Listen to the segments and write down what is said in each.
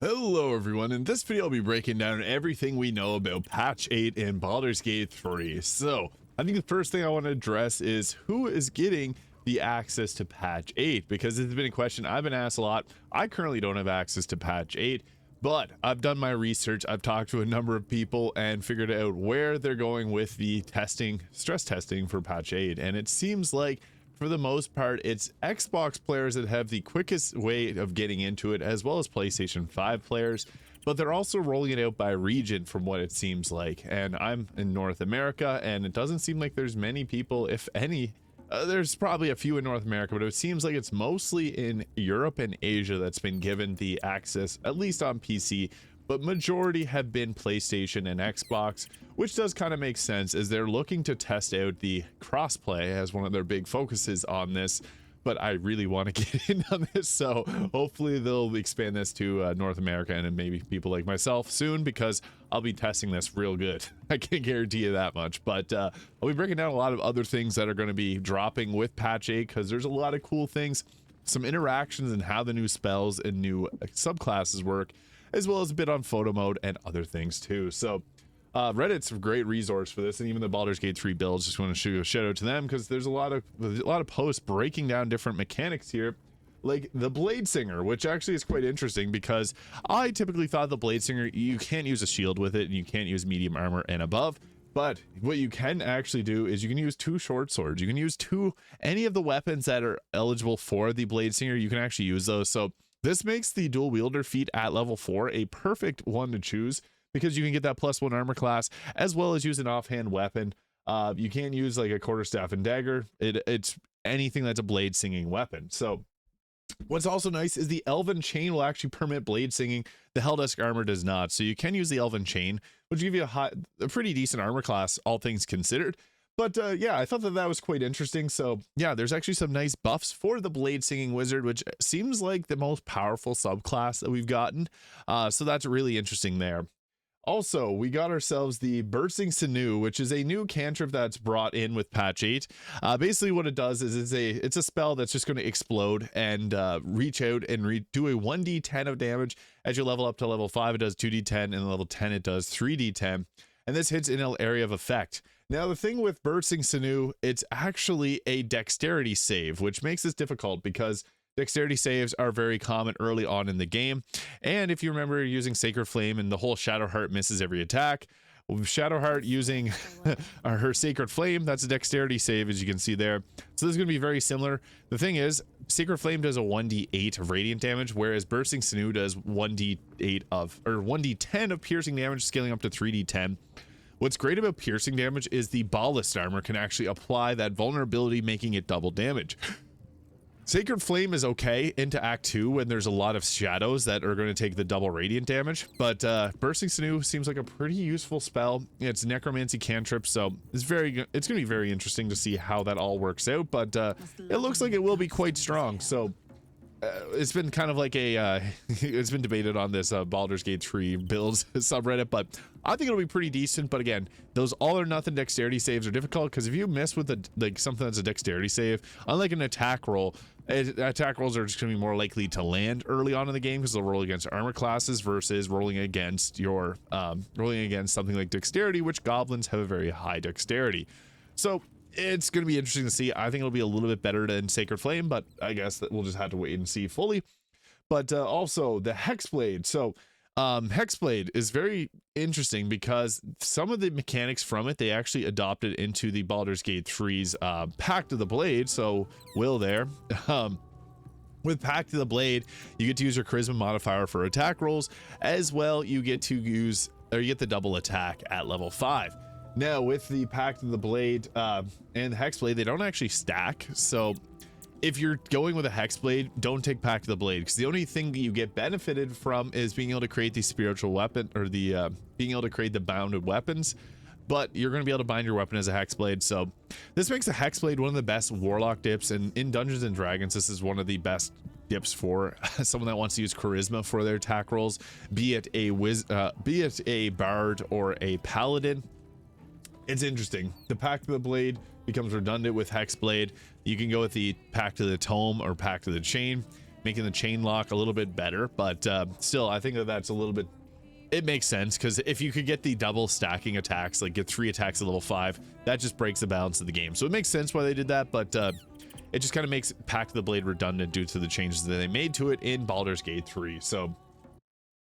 Hello everyone, in this video I'll be breaking down everything we know about patch 8 in Baldur's Gate 3. So, I think the first thing I want to address is who is getting the access to patch 8, because it's been a question I've been asked a lot. I currently don't have access to patch 8, but I've done my research, I've talked to a number of people and figured out where they're going with the testing, stress testing for patch 8, and it seems like for the most part, it's Xbox players that have the quickest way of getting into it, as well as PlayStation 5 players, but they're also rolling it out by region from what it seems like. And I'm in North America, and it doesn't seem like there's many people, if any. There's probably a few in North America, but it seems like it's mostly in Europe and Asia that's been given the access, at least on PC, but majority have been PlayStation and Xbox, which does kind of make sense as they're looking to test out the crossplay as one of their big focuses on this. But I really want to get in on this, so hopefully they'll expand this to North America and maybe people like myself soon, because I'll be testing this real good. I can't guarantee you that much, but I'll be breaking down a lot of other things that are going to be dropping with patch 8, because there's a lot of cool things, some interactions and how the new spells and new subclasses work, as well as a bit on photo mode and other things too. So Reddit's a great resource for this, and even the Baldur's Gate 3 builds, just want to shoot a shout out to them, because there's a lot of posts breaking down different mechanics here, like the Bladesinger, which actually is quite interesting, because I typically thought the Bladesinger, you can't use a shield with it and you can't use medium armor and above. But what you can actually do is you can use 2 short swords, you can use any of the weapons that are eligible for the Bladesinger, you can actually use those. So this makes the dual wielder feat at level 4 a perfect one to choose, because you can get that +1 armor class, as well as use an offhand weapon. You can't use like a quarterstaff and dagger. It's anything that's a blade singing weapon. So what's also nice is the elven chain will actually permit blade singing. The Helldusk armor does not. So you can use the elven chain, which give you a pretty decent armor class, all things considered. But yeah, I thought that was quite interesting. So yeah, there's actually some nice buffs for the blade singing wizard, which seems like the most powerful subclass that we've gotten. So that's really interesting there. Also, we got ourselves the Bursting Senu, which is a new cantrip that's brought in with patch 8. Basically what it does is it's a spell that's just going to explode and reach out and do a 1d10 of damage. As you level up to level 5, it does 2d10, and level 10 it does 3d10. And this hits in an area of effect. Now, the thing with Bursting Senu, it's actually a dexterity save, which makes this difficult because dexterity saves are very common early on in the game. And if you remember using Sacred Flame and the whole Shadowheart misses every attack, Shadowheart using her Sacred Flame, that's a dexterity save, as you can see there. So this is going to be very similar. The thing is, Sacred Flame does a 1d8 of radiant damage, whereas Bursting Senu does 1d10 of piercing damage, scaling up to 3d10. What's great about piercing damage is the Ballast armor can actually apply that vulnerability, making it double damage. Sacred Flame is okay into Act 2 when there's a lot of shadows that are going to take the double radiant damage, but Bursting Senu seems like a pretty useful spell. It's necromancy cantrip, so it's going to be very interesting to see how that all works out, but it looks like it will be quite strong. So it's been kind of like it's been debated on this Baldur's Gate 3 builds subreddit, but I think it'll be pretty decent. But again, those all or nothing dexterity saves are difficult, because if you mess with something that's a dexterity save, unlike an attack roll, attack rolls are just going to be more likely to land early on in the game because they'll roll against armor classes versus rolling against something like dexterity, which goblins have a very high dexterity. So it's going to be interesting to see. I think it'll be a little bit better than Sacred Flame, but I guess that we'll just have to wait and see fully. But also the Hexblade. So Hexblade is very interesting because some of the mechanics from it, they actually adopted into the Baldur's Gate 3's Pact of the Blade. So Will there. With Pact of the Blade, you get to use your charisma modifier for attack rolls, as well you get the double attack at level 5. Now, with the Pact of the Blade and the Hexblade, they don't actually stack. So if you're going with a Hexblade, don't take Pact of the Blade, because the only thing that you get benefited from is being able to create the spiritual weapon, or the being able to create the bounded weapons. But you're going to be able to bind your weapon as a Hexblade. So this makes a Hexblade one of the best Warlock dips. And in Dungeons and Dragons, this is one of the best dips for someone that wants to use charisma for their attack rolls, be it a bard or a paladin. It's interesting. The Pact of the Blade becomes redundant with Hexblade. You can go with the Pact of the Tome or Pact of the Chain. making the chain lock a little bit better, but still, I think that that's a little bit, it makes sense, because if you could get the double stacking attacks, like get 3 attacks at level 5, that just breaks the balance of the game. So it makes sense why they did that, but it just kind of makes Pact of the Blade redundant due to the changes that they made to it in Baldur's Gate 3. So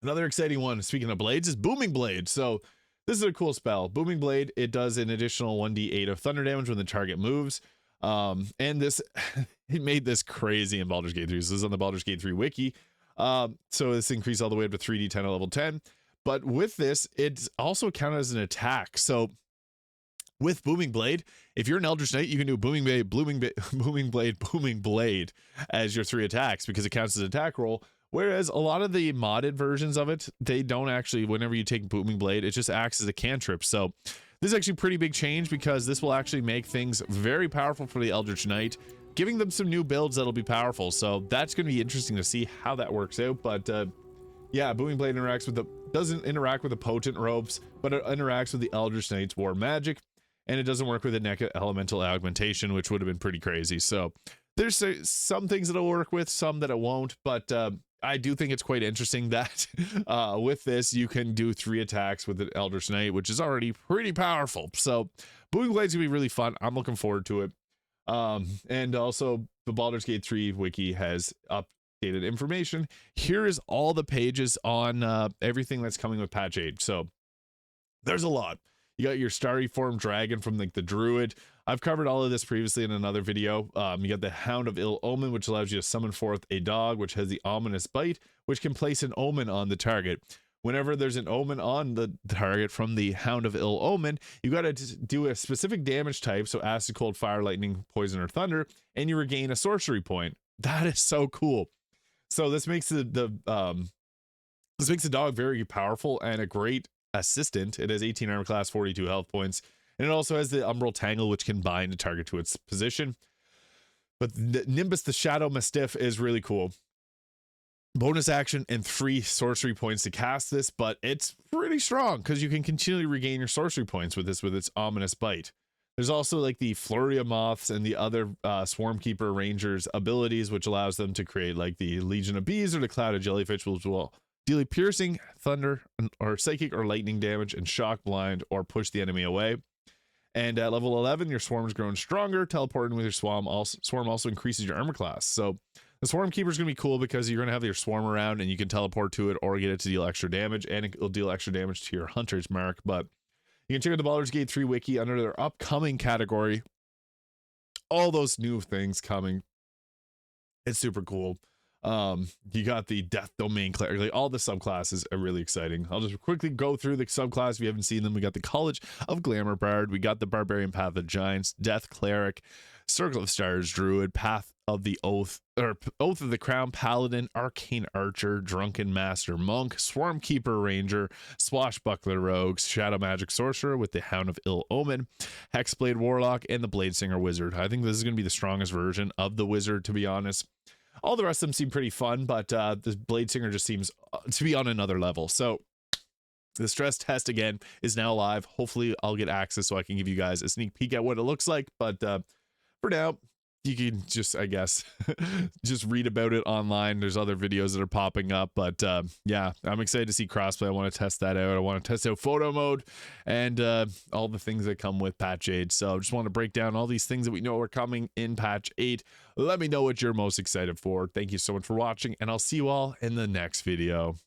another exciting one, speaking of blades, is Booming Blade. So this is a cool spell. Booming Blade, it does an additional 1d8 of thunder damage when the target moves. And this, it made this crazy in Baldur's Gate 3. So this is on the Baldur's Gate 3 wiki. So this increased all the way up to 3d10 at level 10. But with this, it's also counted as an attack. So with Booming Blade, if you're an Eldritch Knight, you can do Booming Blade as your 3 attacks, because it counts as an attack roll. Whereas a lot of the modded versions of it, they don't actually, whenever you take Booming Blade, it just acts as a cantrip. So this is actually a pretty big change, because this will actually make things very powerful for the Eldritch Knight, giving them some new builds that'll be powerful. So that's going to be interesting to see how that works out. But yeah, Booming Blade doesn't interact with the potent ropes, but it interacts with the Eldritch Knight's war magic, and it doesn't work with the NECA elemental augmentation, which would have been pretty crazy. So there's some things that it'll work with, some that it won't, but I do think it's quite interesting that with this, you can do 3 attacks with the Eldritch Knight, which is already pretty powerful. So Booming Blade's gonna be really fun. I'm looking forward to it. And also the Baldur's Gate 3 wiki has updated information. Here is all the pages on everything that's coming with patch 8. So there's a lot. You got your starry form dragon from like the druid. I've covered all of this previously in another video. You got the Hound of Ill Omen, which allows you to summon forth a dog, which has the ominous bite, which can place an omen on the target. Whenever there's an omen on the target from the Hound of Ill Omen, you got to do a specific damage type, so acid, cold, fire, lightning, poison, or thunder, and you regain a sorcery point. That is so cool. So this makes the dog very powerful and a great assistant. It has 18 armor class, 42 health points, and it also has the Umbral Tangle, which can bind a target to its position. But the Nimbus the Shadow Mastiff is really cool. Bonus action and 3 sorcery points to cast this, but it's pretty strong because you can continually regain your sorcery points with this, with its ominous bite. There's also like the Flurry of Moths and the other Swarmkeeper Rangers abilities, which allows them to create like the Legion of Bees or the Cloud of Jellyfish, which will deal piercing, thunder, or psychic or lightning damage, and shock, blind, or push the enemy away. And at level 11, your swarm is growing stronger. Teleporting with your swarm also increases your armor class. So the Swarm Keeper is going to be cool because you're going to have your swarm around and you can teleport to it or get it to deal extra damage, and it will deal extra damage to your hunter's mark. But you can check out the Baldur's Gate 3 wiki under their upcoming category. All those new things coming. It's super cool. You got the Death Domain Cleric, like all the subclasses are really exciting. I'll just quickly go through the subclass if you haven't seen them. We got the College of Glamour Bard, we got the Barbarian Path of Giants, Death Cleric, Circle of Stars Druid, Path of the Oath, or Oath of the Crown Paladin, Arcane Archer, Drunken Master Monk, Swarmkeeper Ranger, Swashbuckler Rogue, Shadow Magic Sorcerer with the Hound of Ill Omen, Hexblade Warlock, and the Bladesinger Wizard. I think this is going to be the strongest version of the Wizard, to be honest. All the rest of them seem pretty fun, but the Bladesinger just seems to be on another level. So the stress test again is now live. Hopefully I'll get access so I can give you guys a sneak peek at what it looks like. But for now, you can just, I guess, just read about it online. There's other videos that are popping up, but yeah, I'm excited to see crossplay. I want to test that out. I want to test out photo mode and all the things that come with patch 8. So I just want to break down all these things that we know are coming in patch 8. Let me know what you're most excited for. Thank you so much for watching, and I'll see you all in the next video.